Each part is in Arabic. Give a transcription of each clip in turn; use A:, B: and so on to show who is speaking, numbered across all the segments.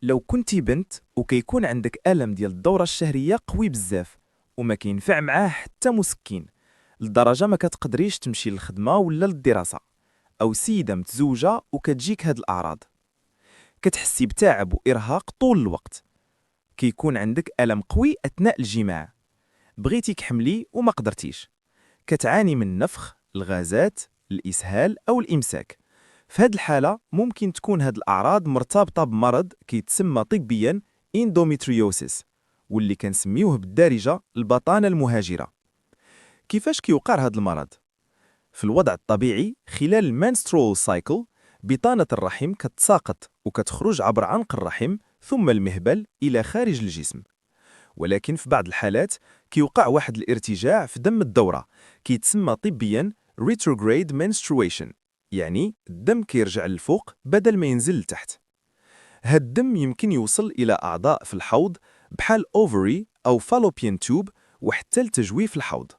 A: لو كنتي بنت وكيكون عندك ألم ديال الدورة الشهرية قوي بزاف وما كينفع معاه حتى مسكين لدرجة ما كتقدريش تمشي للخدمة ولا للدراسة، أو سيدة متزوجة وكتجيك هاد الأعراض، كتحسي بتعب وإرهاق طول الوقت، كيكون عندك ألم قوي أثناء الجماع، بغيتي كحملي وما قدرتيش، كتعاني من نفخ، الغازات، الإسهال أو الإمساك. في هاد الحالة ممكن تكون هاد الأعراض مرتبطة بمرض كيتسمى طبيا اندوميتريوسيس، واللي كنسميوه بالدارجة البطانة المهاجرة. كيفاش كيوقع هاد المرض؟ في الوضع الطبيعي خلال المنسترول سايكل بطانة الرحم كتساقط وكتخرج عبر عنق الرحم ثم المهبل إلى خارج الجسم. ولكن في بعض الحالات كيوقع واحد الارتجاع في دم الدورة كيتسمى طبيا retrograde menstruation، يعني الدم كيرجع للفوق بدل ما ينزل لتحت. هاد الدم يمكن يوصل إلى أعضاء في الحوض بحال ovary أو fallopian tube وحتى لتجويف الحوض.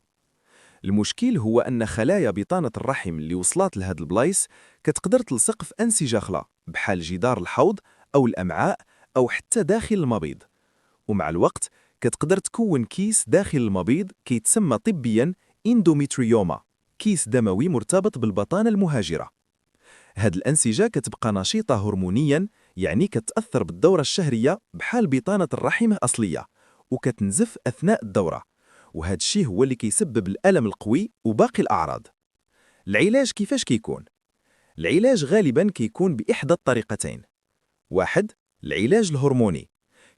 A: المشكل هو أن خلايا بطانة الرحم اللي وصلات لهاد البلايص كتقدر تلصق في أنسجة أخرى بحال جدار الحوض أو الأمعاء أو حتى داخل المبيض، ومع الوقت كتقدر تكون كيس داخل المبيض كيتسمى طبيا اندوميتريوما، كيس دموي مرتبط بالبطانة المهاجرة. هاد الأنسجة كتبقى نشيطة هرمونيا، يعني كتأثر بالدورة الشهرية بحال بطانة الرحم الأصلية، وكتنزف أثناء الدورة، وهاد الشيء هو اللي كيسبب الألم القوي وباقي الأعراض. العلاج كيفاش كيكون؟ العلاج غالبا كيكون بإحدى الطريقتين. واحد، العلاج الهرموني،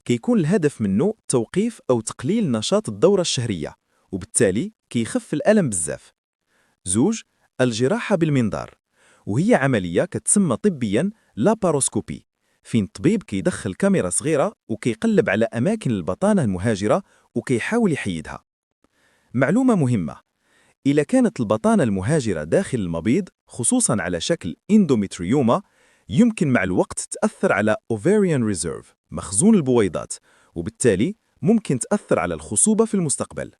A: كيكون الهدف منه توقيف أو تقليل نشاط الدورة الشهرية، وبالتالي كيخف الألم بزاف. زوج، الجراحة بالمنظار، وهي عملية كتسمى طبيا لاباروسكوبي، فين الطبيب كيدخل كاميرا صغيرة وكيقلب على أماكن البطانة المهاجرة وكيحاول يحيدها. معلومة مهمة، إذا كانت البطانة المهاجرة داخل المبيض خصوصا على شكل اندوميتريوما، يمكن مع الوقت تأثر على ovarian reserve، مخزون البويضات، وبالتالي ممكن تأثر على الخصوبة في المستقبل.